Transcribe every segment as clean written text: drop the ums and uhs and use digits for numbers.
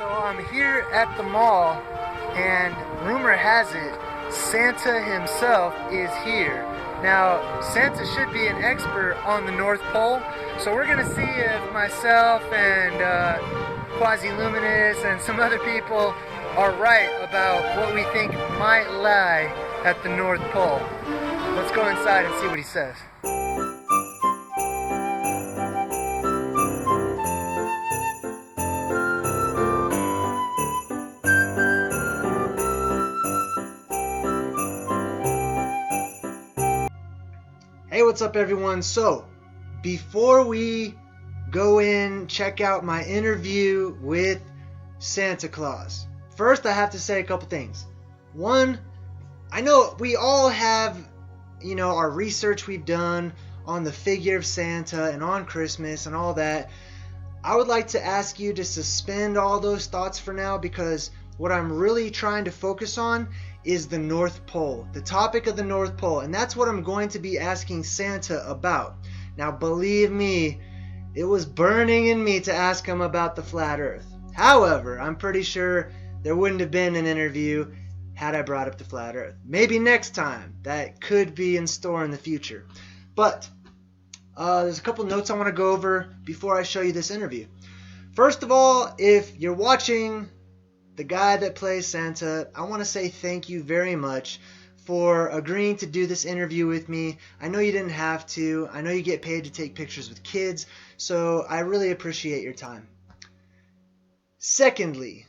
So I'm here at the mall, and rumor has it Santa himself is here. Now, Santa should be an expert on the North Pole, so we're gonna see if myself and Quasi-Luminous and some other people are right about what we think might lie at the North Pole. Let's go inside and see what he says. Hey, what's up everyone? So, before we go in, check out my interview with Santa Claus. First, I have to say a couple things. One, I know we all have, our research we've done on the figure of Santa and on Christmas and all that. I would like to ask you to suspend all those thoughts for now, because what I'm really trying to focus on is the North Pole, the topic of the North Pole, and that's what I'm going to be asking Santa about. Now, believe me, it was burning in me to ask him about the flat Earth. However, I'm pretty sure there wouldn't have been an interview had I brought up the flat Earth. Maybe next time. That could be in store in the future. But there's a couple notes I want to go over before I show you this interview. First of all, if you're watching the guy that plays Santa, I want to say thank you very much for agreeing to do this interview with me. I know you didn't have to. I know you get paid to take pictures with kids, so I really appreciate your time. Secondly,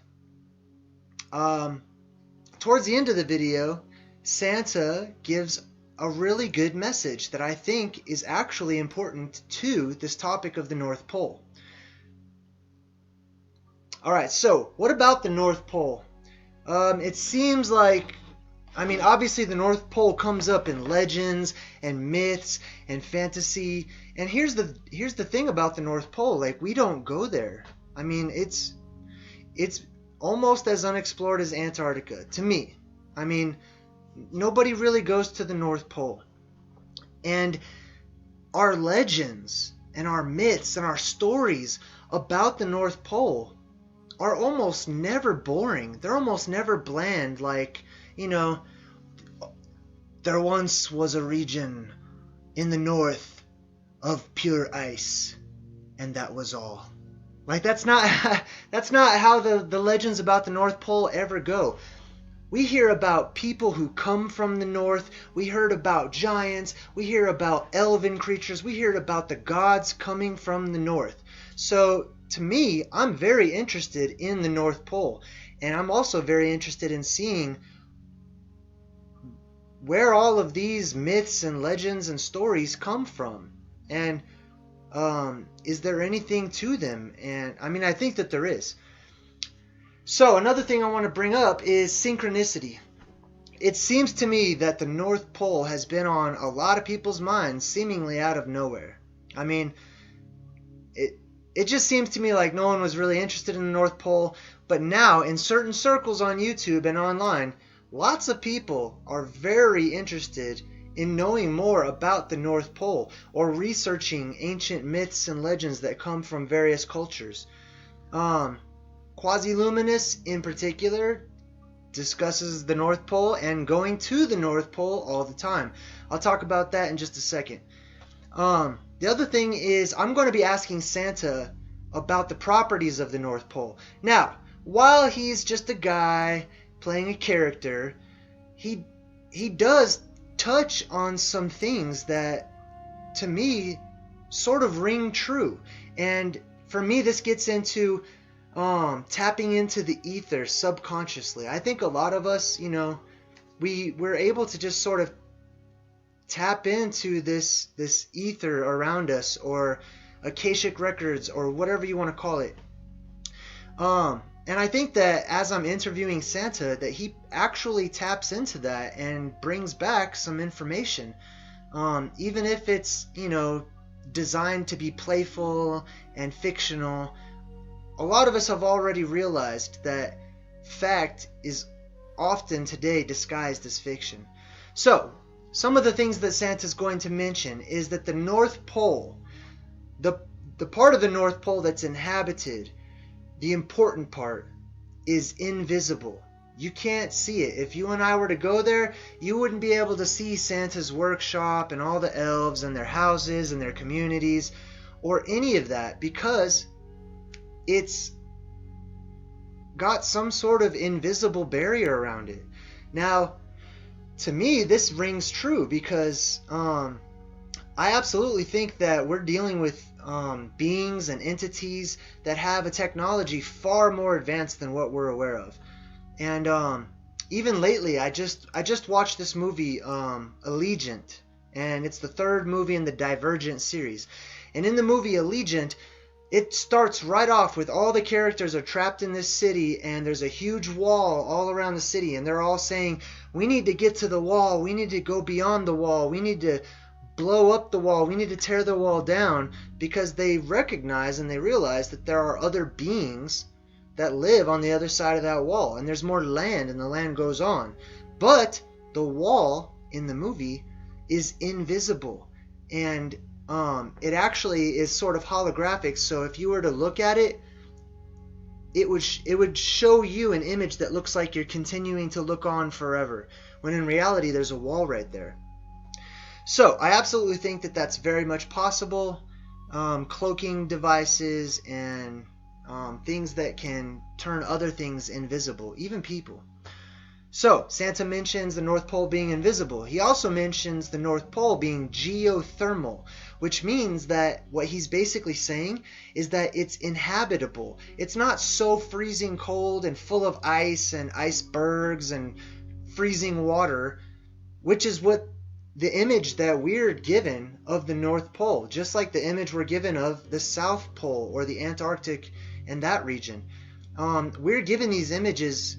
towards the end of the video, Santa gives a really good message that I think is actually important to this topic of the North Pole. Alright, so what about the North Pole? It seems like, obviously the North Pole comes up in legends and myths and fantasy. And here's the thing about the North Pole, like, we don't go there. It's almost as unexplored as Antarctica, to me. Nobody really goes to the North Pole. And our legends and our myths and our stories about the North Pole are almost never boring. They're almost never bland, like, there once was a region in the north of pure ice, and that was all. Like, that's not how the legends about the North Pole ever go. We hear about people who come from the north. We heard about giants. We hear about elven creatures. We hear about the gods coming from the north. So, to me, I'm very interested in the North Pole. And I'm also very interested in seeing where all of these myths and legends and stories come from. And is there anything to them? And I think that there is. So another thing I want to bring up is synchronicity. It seems to me that the North Pole has been on a lot of people's minds seemingly out of nowhere. It just seems to me like no one was really interested in the North Pole, but now in certain circles on YouTube and online, lots of people are very interested in knowing more about the North Pole or researching ancient myths and legends that come from various cultures. Quasi-Luminous in particular discusses the North Pole and going to the North Pole all the time. I'll talk about that in just a second. The other thing is I'm going to be asking Santa about the properties of the North Pole. Now, while he's just a guy playing a character, he does touch on some things that, to me, sort of ring true. And for me, this gets into tapping into the ether subconsciously. I think a lot of us, we're able to just sort of tap into this ether around us, or Akashic records, or whatever you want to call it. And I think that as I'm interviewing Santa, that he actually taps into that and brings back some information. Even if it's, designed to be playful and fictional, a lot of us have already realized that fact is often today disguised as fiction. So, some of the things that Santa's going to mention is that the North Pole, the part of the North Pole that's inhabited, the important part, is invisible. You can't see it. If you and I were to go there, you wouldn't be able to see Santa's workshop and all the elves and their houses and their communities or any of that, because it's got some sort of invisible barrier around it. Now, to me, this rings true because I absolutely think that we're dealing with beings and entities that have a technology far more advanced than what we're aware of. And even lately, I just watched this movie, Allegiant, and it's the third movie in the Divergent series. And in the movie Allegiant, it starts right off with all the characters are trapped in this city, and there's a huge wall all around the city, and they're all saying, we need to get to the wall, we need to go beyond the wall, we need to blow up the wall, we need to tear the wall down, because they recognize and they realize that there are other beings that live on the other side of that wall, and there's more land, and the land goes on. But the wall in the movie is invisible, and it actually is sort of holographic, so if you were to look at it, it would show you an image that looks like you're continuing to look on forever, when in reality there's a wall right there. So I absolutely think that that's very much possible. Cloaking devices and things that can turn other things invisible, even people. So Santa mentions the North Pole being invisible. He also mentions the North Pole being geothermal, which means that what he's basically saying is that it's inhabitable. It's not so freezing cold and full of ice and icebergs and freezing water, which is what the image that we're given of the North Pole, just like the image we're given of the South Pole or the Antarctic and that region. We're given these images,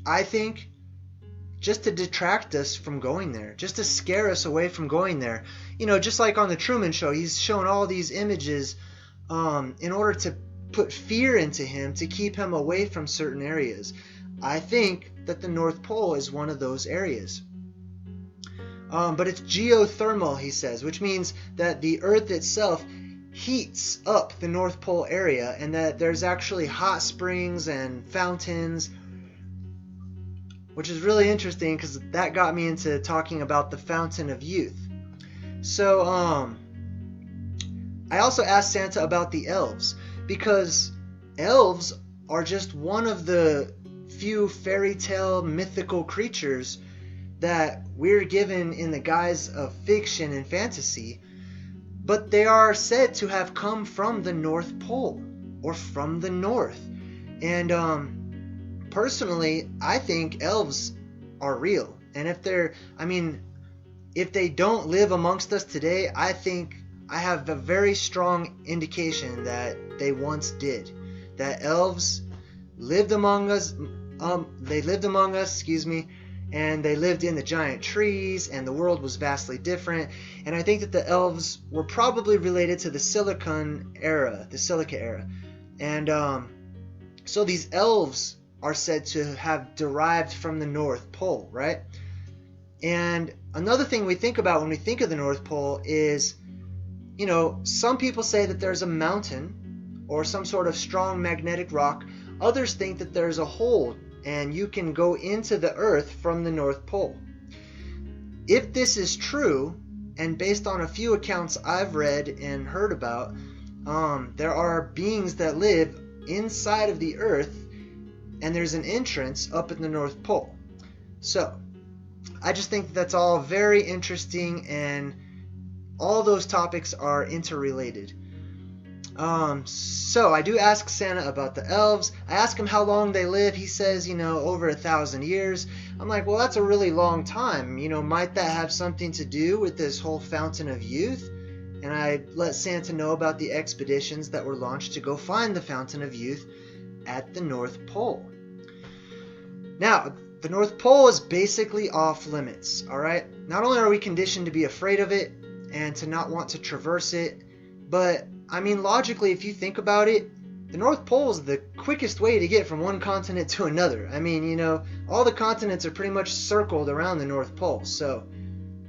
I think, just to detract us from going there, just to scare us away from going there. You know, just like on the Truman Show, he's shown all these images in order to put fear into him, to keep him away from certain areas. I think that the North Pole is one of those areas. But it's geothermal, he says, which means that the Earth itself heats up the North Pole area, and that there's actually hot springs and fountains, which is really interesting because that got me into talking about the Fountain of Youth. So I also asked Santa about the elves, because elves are just one of the few fairy tale mythical creatures that we're given in the guise of fiction and fantasy, but they are said to have come from the North Pole, or from the North. And personally, I think elves are real. And if they don't live amongst us today, I think I have a very strong indication that they once did. That elves lived among us, and they lived in the giant trees, and the world was vastly different. And I think that the elves were probably related to the Silica era. And so these elves are said to have derived from the North Pole, right? And another thing we think about when we think of the North Pole is, you know, some people say that there's a mountain or some sort of strong magnetic rock. Others think that there's a hole and you can go into the Earth from the North Pole. If this is true, and based on a few accounts I've read and heard about, there are beings that live inside of the Earth, and there's an entrance up in the North Pole. So I just think that's all very interesting, and all those topics are interrelated. So I do ask Santa about the elves. I ask him how long they live. He says, over 1,000 years. I'm like, well, that's a really long time. Might that have something to do with this whole Fountain of Youth? And I let Santa know about the expeditions that were launched to go find the Fountain of Youth at the North Pole. Now, the North Pole is basically off limits, all right? Not only are we conditioned to be afraid of it and to not want to traverse it, but logically, if you think about it, the North Pole is the quickest way to get from one continent to another. All the continents are pretty much circled around the North Pole. So,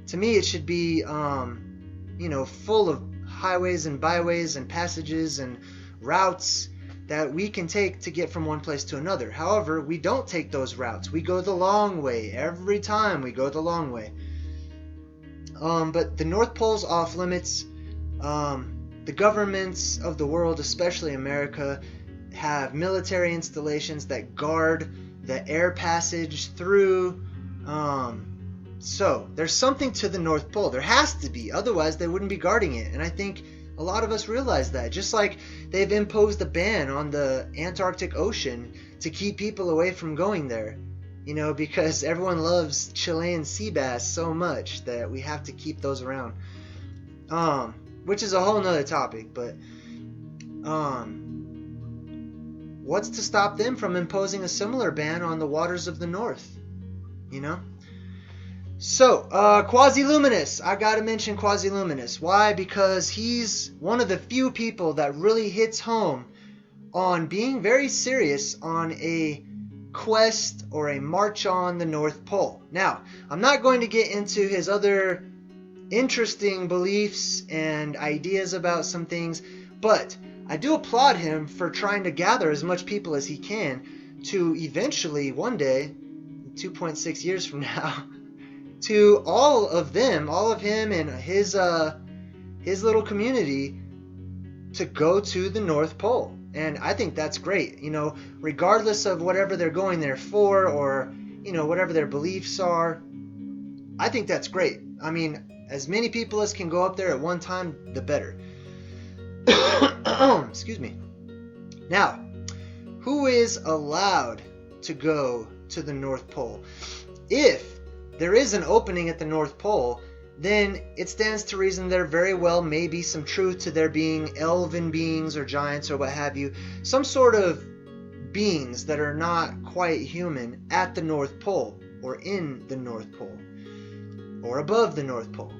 to me, it should be, full of highways and byways and passages and routes that we can take to get from one place to another. However, we don't take those routes. We go the long way. Every time we go the long way. But the North Pole's off limits. The governments of the world, especially America, have military installations that guard the air passage through. So there's something to the North Pole. There has to be. Otherwise, they wouldn't be guarding it. And I think a lot of us realize that. Just like they've imposed a ban on the Antarctic Ocean to keep people away from going there. You know, because everyone loves Chilean sea bass so much that we have to keep those around. Which is a whole nother topic, but what's to stop them from imposing a similar ban on the waters of the North? You know? So, Quasi-Luminous. I gotta mention Quasi-Luminous. Why? Because he's one of the few people that really hits home on being very serious on a quest or a march on the North Pole. Now, I'm not going to get into his other interesting beliefs and ideas about some things, but I do applaud him for trying to gather as much people as he can to eventually, one day, 2.6 years from now, to all of him and his little community to go to the North Pole. And I think that's great, you know, regardless of whatever they're going there for or, you know, whatever their beliefs are. I think that's great. I mean, as many people as can go up there at one time, the better. Excuse me. Now, who is allowed to go to the North Pole? If there is an opening at the North Pole, then it stands to reason there very well may be some truth to there being elven beings or giants or what have you, some sort of beings that are not quite human at the North Pole or in the North Pole or above the North Pole.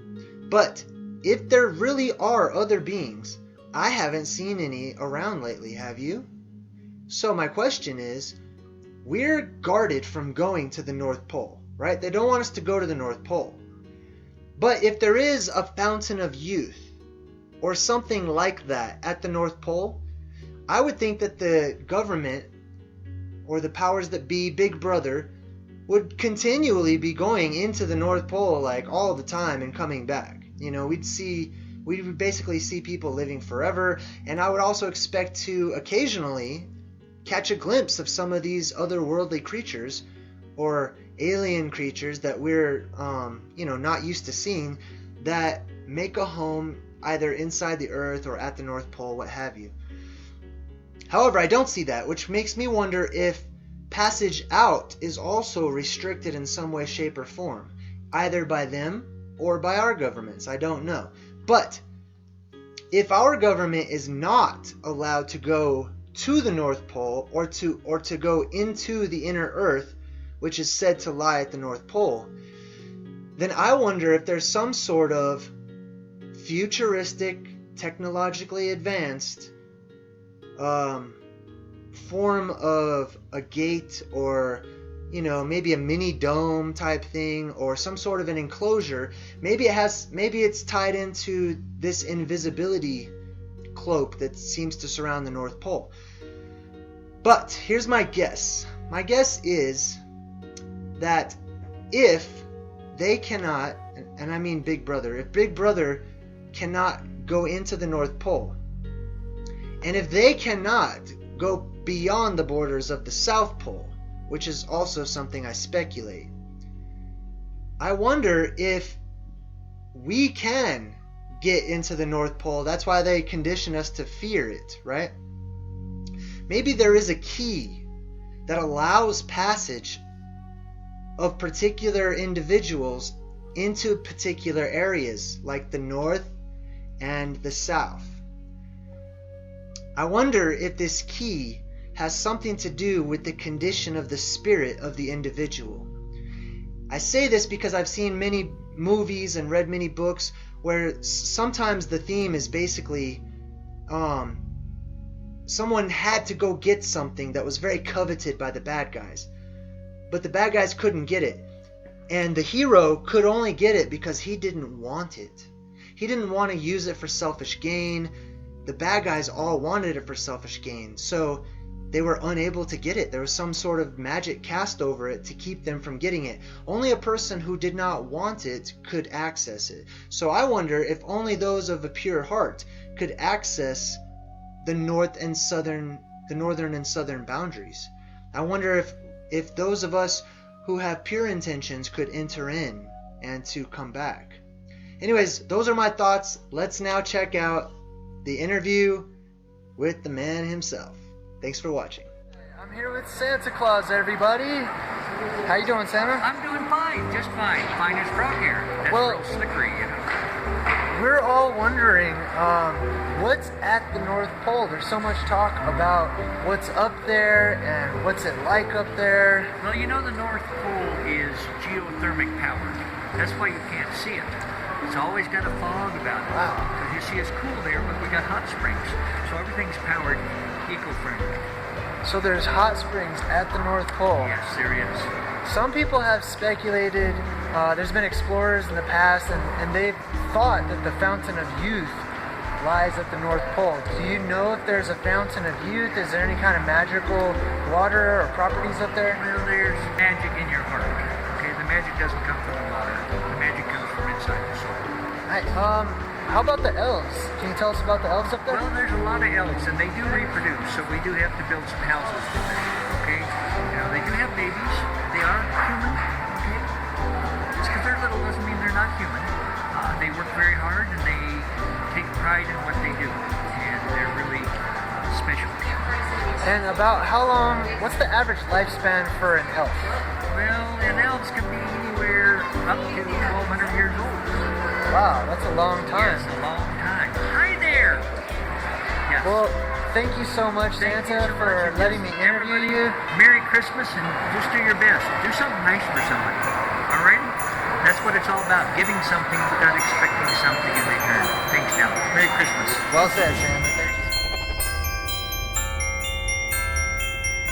But if there really are other beings, I haven't seen any around lately, have you? So my question is, we're guarded from going to the North Pole, right? They don't want us to go to the North Pole. But if there is a fountain of youth or something like that at the North Pole, I would think that the government or the powers that be, Big Brother, would continually be going into the North Pole like all the time and coming back. You know, we'd basically see people living forever, and I would also expect to occasionally catch a glimpse of some of these otherworldly creatures or alien creatures that we're not used to seeing, that make a home either inside the Earth or at the North Pole, what have you. However, I don't see that, which makes me wonder if passage out is also restricted in some way, shape, or form, either by them or by our governments. I don't know. But if our government is not allowed to go to the North Pole or to go into the inner Earth, which is said to lie at the North Pole, then I wonder if there's some sort of futuristic, technologically advanced form of a gate, or maybe a mini dome type thing, or some sort of an enclosure. Maybe it's tied into this invisibility cloak that seems to surround the North Pole. But here's my guess. My guess is that if they cannot, and I mean Big Brother, if Big Brother cannot go into the North Pole, and if they cannot go beyond the borders of the South Pole, which is also something I speculate, I wonder if we can get into the North Pole. That's why they condition us to fear it, right? Maybe there is a key that allows passage of particular individuals into particular areas, like the North and the South. I wonder if this key has something to do with the condition of the spirit of the individual. I say this because I've seen many movies and read many books where sometimes the theme is basically someone had to go get something that was very coveted by the bad guys, but the bad guys couldn't get it, and the hero could only get it because he didn't want it. He didn't want to use it for selfish gain. the bad guys all wanted it for selfish gain, so they were unable to get it. There was some sort of magic cast over it to keep them from getting it. Only a person who did not want it could access it. So I wonder if only those of a pure heart could access the northern and southern boundaries. I wonder if those of us who have pure intentions could enter in and to come back. Anyways, those are my thoughts. Let's now check out the interview with the man himself. Thanks for watching. I'm here with Santa Claus, everybody. How you doing, Santa? I'm doing fine, just fine. Fine as frog hair. That's real slickery, you know. We're all wondering what's at the North Pole. There's so much talk about what's up there and what's it like up there. Well, you know the North Pole is geothermic powered. That's why you can't see it. It's always got a fog about it. Wow. Because you see, it's cool there, but we got hot springs. So everything's powered eco-friendly. So there's hot springs at the North Pole. Yes, there is. Some people have speculated, there's been explorers in the past, and they've thought that the Fountain of Youth lies at the North Pole. Do you know if there's a Fountain of Youth? Is there any kind of magical water or properties up there? Well, there's magic in your heart. Okay, the magic doesn't come from the water. The magic comes from inside the soul. How about the elves? Can you tell us about the elves up there? Well, there's a lot of elves, and they do reproduce, so we do have to build some houses for them, okay? You know, they do have babies. They are human, okay? Just because they're little doesn't mean they're not human. They work very hard, and they take pride in what they do, and they're really special. And about how long, what's the average lifespan for an elf? Well, an elves can be anywhere up to 1,200 years old. Wow, that's a long time. Yes, a long time. Hi there! Yes. Well, thank you so much, Santa, for letting me interview you. Merry Christmas, and just do your best. Do something nice for somebody. Alright? That's what it's all about, giving something without expecting something in return. Thanks, now. Merry Christmas. Well said, Santa.